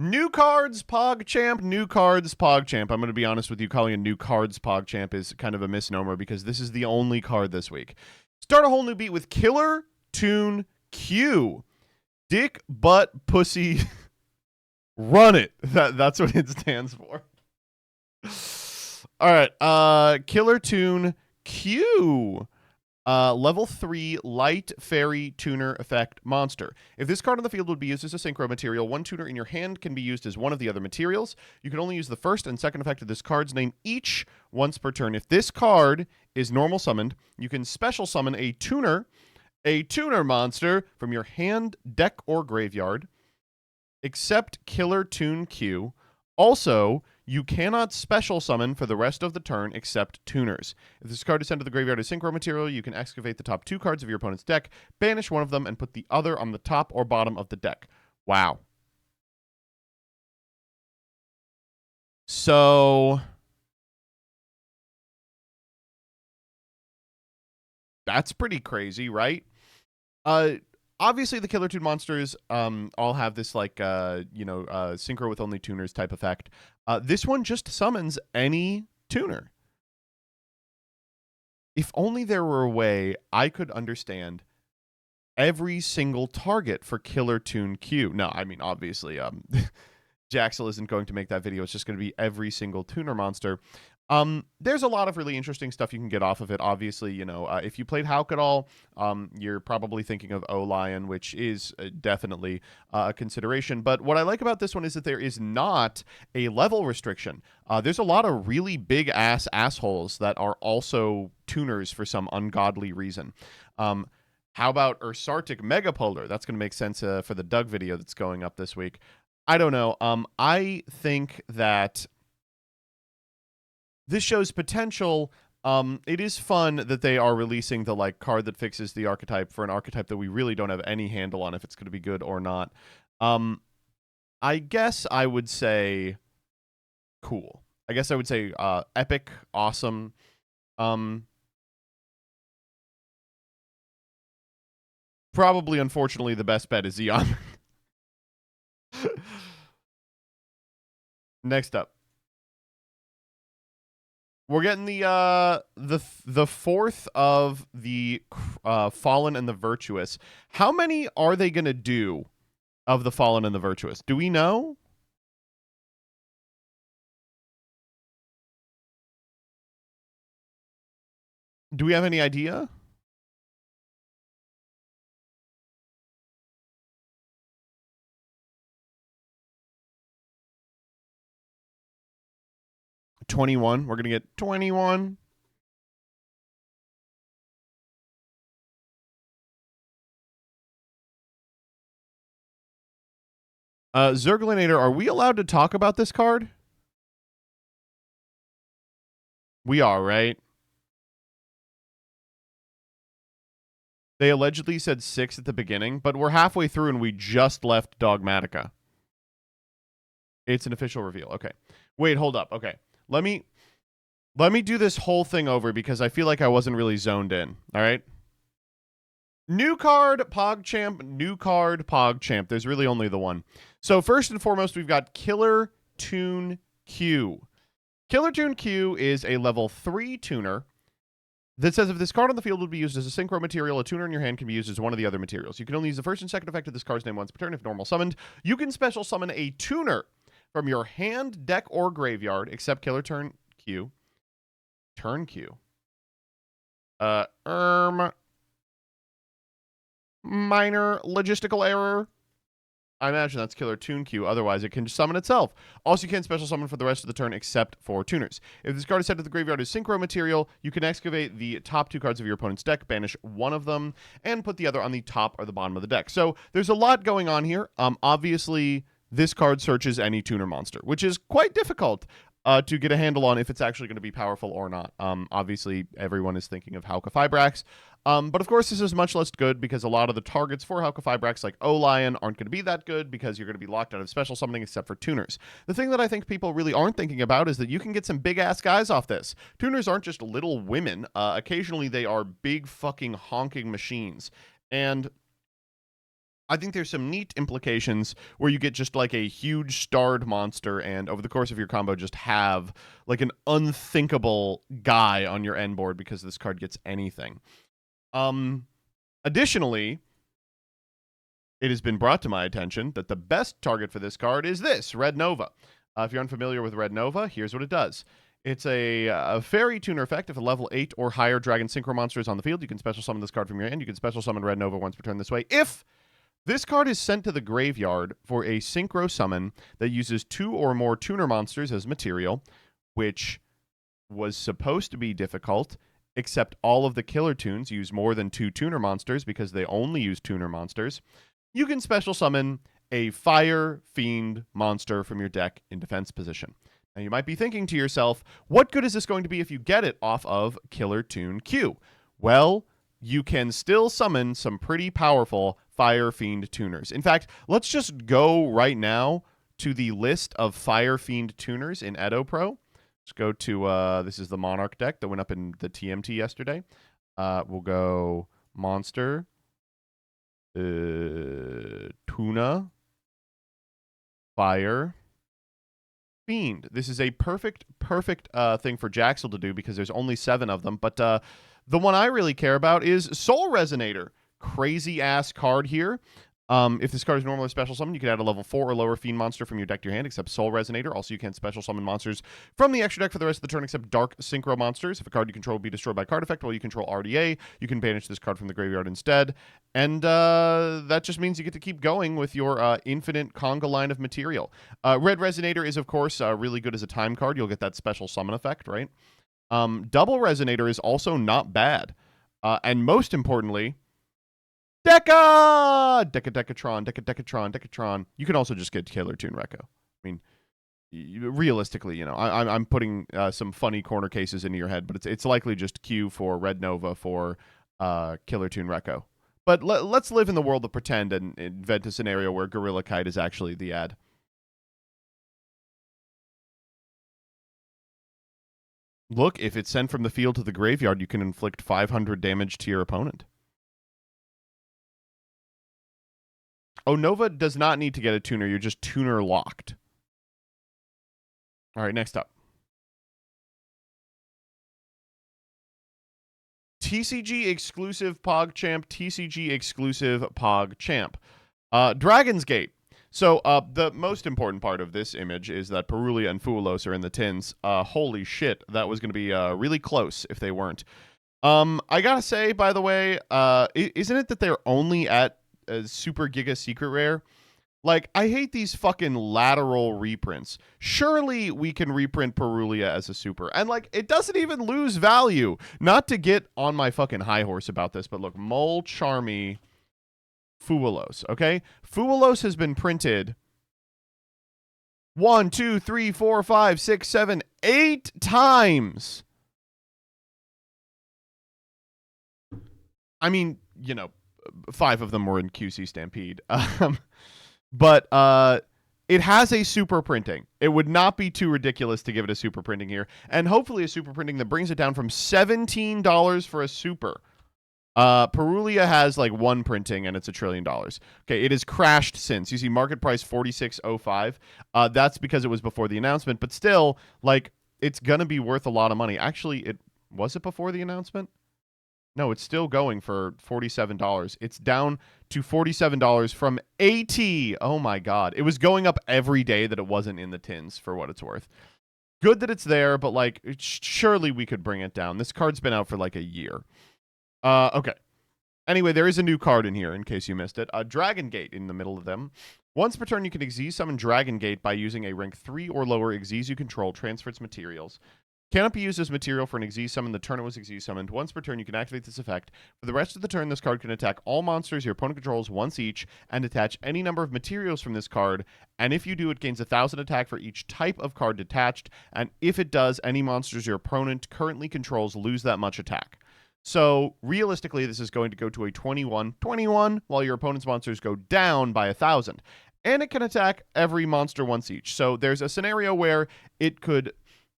New cards, PogChamp, new cards, PogChamp. I'm going to be honest with you, calling a new cards PogChamp is kind of a misnomer because this is the only card this week. Start a whole new beat with Killer Tune Q. Dick, butt, pussy, run it. That's what it stands for. All right, Killer Tune Q. Level 3 Light Fairy Tuner Effect Monster. If this card on the field would be used as a synchro material, one tuner in your hand can be used as one of the other materials. You can only use the first and second effect of this card's name each once per turn. If this card is normal summoned, you can special summon a tuner monster from your hand, deck, or graveyard, except Killer Tune Q. Also, you cannot special summon for the rest of the turn except tuners. If this card is sent to the graveyard as synchro material, you can excavate the top 2 cards of your opponent's deck, banish one of them, and put the other on the top or bottom of the deck. Wow. So that's pretty crazy, right? Obviously the Killer Tune monsters all have this synchro with only tuners type effect. This one just summons any tuner. If only there were a way I could understand every single target for Killer Tune Q. No, I mean obviously Jaxel isn't going to make that video. It's just going to be every single tuner monster. There's a lot of really interesting stuff you can get off of it. Obviously, if you played Halq at all, you're probably thinking of O-Lion, which is definitely a consideration. But what I like about this one is that there is not a level restriction. There's a lot of really big-ass assholes that are also tuners for some ungodly reason. How about Ursartic Megapolar? That's going to make sense for the Doug video that's going up this week. I don't know. I think that this shows potential. It is fun that they are releasing the card that fixes the archetype for an archetype that we really don't have any handle on if it's going to be good or not. I guess I would say cool. I guess I would say epic, awesome. Probably, unfortunately, the best bet is Xeon. Next up. We're getting the fourth of the Fallen and the Virtuous. How many are they going to do of the Fallen and the Virtuous? Do we know? Do we have any idea? $21. We're going to get 21. Zerglinator, are we allowed to talk about this card? We are, right? They allegedly said 6 at the beginning, but we're halfway through and we just left Dogmatica. It's an official reveal. Okay. Wait, hold up. Okay. Let me do this whole thing over because I feel like I wasn't really zoned in. All right. New card, PogChamp, new card, PogChamp. There's really only the one. So first and foremost, we've got Killer Tune Q. Killer Tune Q is a level 3 tuner that says if this card on the field would be used as a synchro material, a tuner in your hand can be used as one of the other materials. You can only use the first and second effect of this card's name once per turn if normal summoned. You can special summon a tuner from your hand, deck, or graveyard, except Killer Turn Q. Turn Q. Minor logistical error. I imagine that's Killer Tune Q. Otherwise, it can just summon itself. Also, you can't special summon for the rest of the turn except for tuners. If this card is sent to the graveyard as synchro material, you can excavate the top 2 cards of your opponent's deck, banish one of them, and put the other on the top or the bottom of the deck. So there's a lot going on here. Obviously, this card searches any tuner monster, which is quite difficult to get a handle on if it's actually going to be powerful or not. Obviously, everyone is thinking of Halq Fibrax. But of course, this is much less good because a lot of the targets for Halq Fibrax, like O-Lion, aren't going to be that good because you're going to be locked out of special summoning except for tuners. The thing that I think people really aren't thinking about is that you can get some big-ass guys off this. Tuners aren't just little women. Occasionally, they are big fucking honking machines. And I think there's some neat implications where you get just like a huge starred monster, and over the course of your combo, just have like an unthinkable guy on your end board because this card gets anything. Additionally, it has been brought to my attention that the best target for this card is this, Red Nova. If you're unfamiliar with Red Nova, here's what it does. It's a fairy tuner effect. If a level 8 or higher dragon synchro monster is on the field, you can special summon this card from your hand. You can special summon Red Nova once per turn this way. If this card is sent to the graveyard for a synchro summon that uses 2 or more tuner monsters as material, which was supposed to be difficult, except all of the killer tunes use more than 2 tuner monsters because they only use tuner monsters, you can special summon a Fire Fiend monster from your deck in defense position. Now, you might be thinking to yourself, what good is this going to be if you get it off of Killer Tune Q? Well, you can still summon some pretty powerful Fire Fiend tuners. In fact, let's just go right now to the list of Fire Fiend tuners in Edo Pro. Let's go to, this is the Monarch deck that went up in the TMT yesterday. We'll go Monster, Tuna, Fire, Fiend. This is a perfect thing for Jaxel to do because there's only 7 of them. But the one I really care about is Soul Resonator. Crazy ass card here. If this card is normally special summon, you can add a level 4 or lower Fiend monster from your deck to your hand, except Soul Resonator. Also, you can special summon monsters from the extra deck for the rest of the turn, except Dark Synchro monsters. If a card you control will be destroyed by card effect while you control RDA, you can banish this card from the graveyard instead. And that just means you get to keep going with your infinite conga line of material. Red Resonator is, of course, really good as a time card. You'll get that special summon effect, right? Double Resonator is also not bad. And most importantly, Decatron. You can also just get Killer Tune Recco. I mean, realistically, I'm putting some funny corner cases into your head, but it's likely just Q for Red Nova for Killer Tune Recco. But let's live in the world of pretend and invent a scenario where Gorilla Kite is actually the ad. Look, if it's sent from the field to the graveyard, you can inflict 500 damage to your opponent. Oh, Nova does not need to get a tuner. You're just tuner locked. All right, next up. TCG exclusive PogChamp, TCG exclusive PogChamp. Dragon's Gate. So the most important part of this image is that Perulia and Fuelos are in the tins. Holy shit, that was going to be really close if they weren't. I gotta say, by the way, isn't it that they're only at Super Giga Secret Rare? Like, I hate these fucking lateral reprints. Surely we can reprint Perulia as a super. And, like, it doesn't even lose value. Not to get on my fucking high horse about this, but look, Mole Charmy Fuelos, okay? Fuelos has been printed 1, 2, 3, 4, 5, 6, 7, 8 times. I mean, 5 of them were in QC Stampede. But it has a super printing. It would not be too ridiculous to give it a super printing here. And hopefully a super printing that brings it down from $17 for a super. Perulia has like 1 printing and it's $1 trillion. Okay, it has crashed since. You see market price 46.05. That's because it was before the announcement. But still, like, it's going to be worth a lot of money. Actually, was it before the announcement? No, it's still going for $47. It's down to $47 from $80. Oh my god. It was going up every day that it wasn't in the tins, for what it's worth. Good that it's there, but like, surely we could bring it down. This card's been out for like a year. Okay. Anyway, there is a new card in here, in case you missed it. Dragon Gate in the middle of them. Once per turn, you can Xyz summon Dragon Gate by using a rank 3 or lower Xyz you control, transfer its materials. Cannot be used as material for an Xyz summon the turn it was Xyz summoned. Once per turn, you can activate this effect. For the rest of the turn, this card can attack all monsters your opponent controls once each and attach any number of materials from this card. And if you do, it gains 1,000 attack for each type of card detached. And if it does, any monsters your opponent currently controls lose that much attack. So, realistically, this is going to go to a 21, while your opponent's monsters go down by 1,000. And it can attack every monster once each. So, there's a scenario where it could,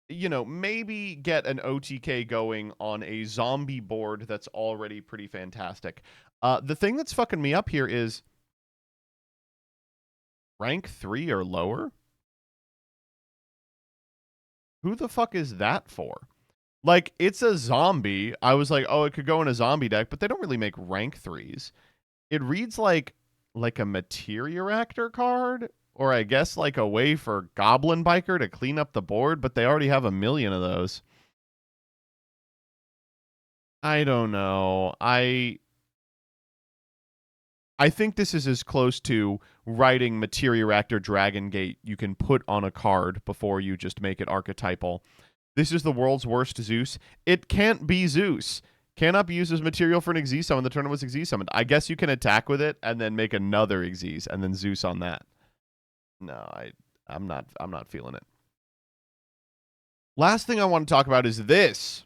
maybe get an OTK going on a zombie board that's already pretty fantastic. The thing that's fucking me up here is Rank 3 or lower? Who the fuck is that for? Like, it's a zombie. I was like, oh, it could go in a zombie deck, but they don't really make rank 3s. It reads like a materia actor card, or I guess like a way for Goblin Biker to clean up the board, but they already have a million of those. I don't know. I think this is as close to writing Materia Reactor Dragon Gate you can put on a card before you just make it archetypal. This is the world's worst Zeus. It can't be Zeus. Cannot be used as material for an Xyz summon. The turn was Xyz summoned. I guess you can attack with it and then make another Xyz and then Zeus on that. No, I'm not feeling it. Last thing I want to talk about is this.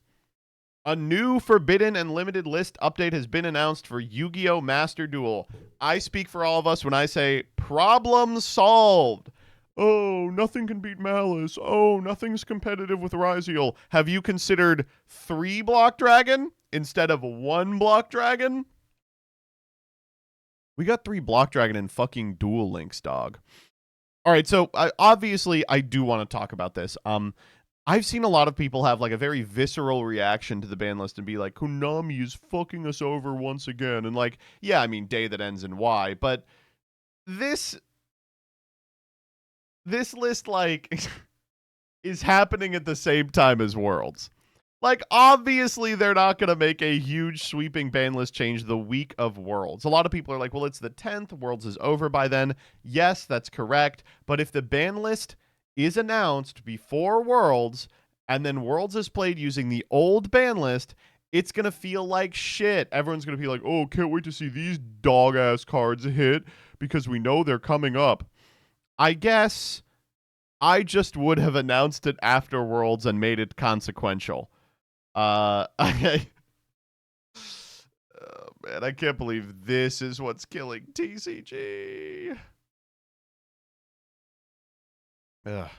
A new forbidden and limited list update has been announced for Yu-Gi-Oh! Master Duel. I speak for all of us when I say problem solved. Oh, nothing can beat Malice. Oh, nothing's competitive with Ryziel. Have you considered 3 Block Dragon instead of 1 Block Dragon? We got 3 Block Dragon in fucking Duel Links, dog. All right, so obviously I do want to talk about this. I've seen a lot of people have like a very visceral reaction to the ban list and be like, Konami is fucking us over once again. And like, yeah, I mean, day that ends in Y, but this list like is happening at the same time as Worlds. Like, obviously, they're not going to make a huge sweeping ban list change the week of Worlds. A lot of people are like, well, it's the 10th. Worlds is over by then. Yes, that's correct. But if the ban list is announced before Worlds and then Worlds is played using the old ban list, it's going to feel like shit. Everyone's going to be like, oh, can't wait to see these dog-ass cards hit because we know they're coming up. I guess I just would have announced it after Worlds and made it consequential. Oh, man, I can't believe this is what's killing TCG. Ugh.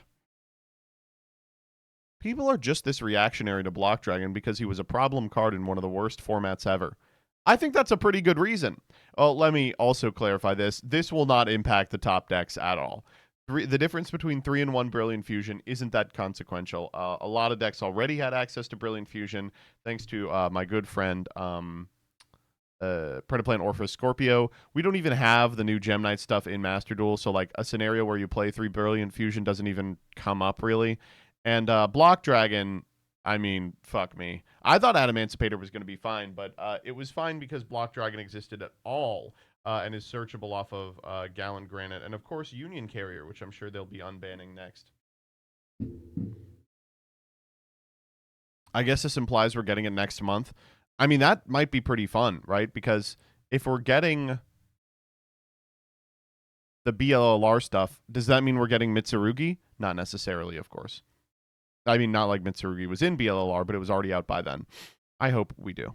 People are just this reactionary to Block Dragon because he was a problem card in one of the worst formats ever. I think that's a pretty good reason. Oh, let me also clarify this. This will not impact the top decks at all. The difference between 3 and 1 Brilliant Fusion isn't that consequential. A lot of decks already had access to Brilliant Fusion thanks to my good friend Predaplant Orpheus Scorpio. We don't even have the new Gem Knight stuff in Master Duel, so like a scenario where you play 3 Brilliant Fusion doesn't even come up really. And Block Dragon, I mean, fuck me. I thought Adamancipator was going to be fine, but it was fine because Block Dragon existed at all and is searchable off of Gallon Granite. And, of course, Union Carrier, which I'm sure they'll be unbanning next. I guess this implies we're getting it next month. I mean, that might be pretty fun, right? Because if we're getting the BLLR stuff, does that mean we're getting Mitsurugi? Not necessarily, of course. I mean, not like Mitsurugi was in BLLR, but it was already out by then. I hope we do.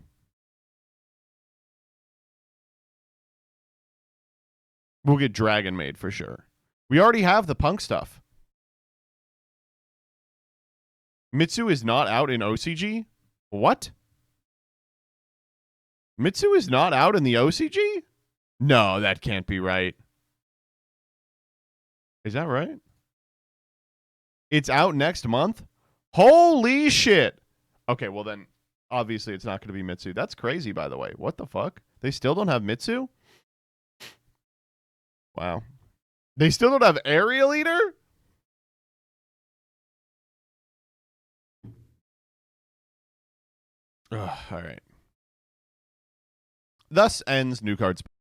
We'll get Dragon Maid for sure. We already have the Punk stuff. Mitsu is not out in OCG? What? Mitsu is not out in the OCG? No, that can't be right. Is that right? It's out next month? Holy shit. Okay, well then, obviously it's not going to be Mitsu. That's crazy, by the way. What the fuck? They still don't have Mitsu? Wow. They still don't have Area Leader? Ugh, all right. Thus ends New Cards.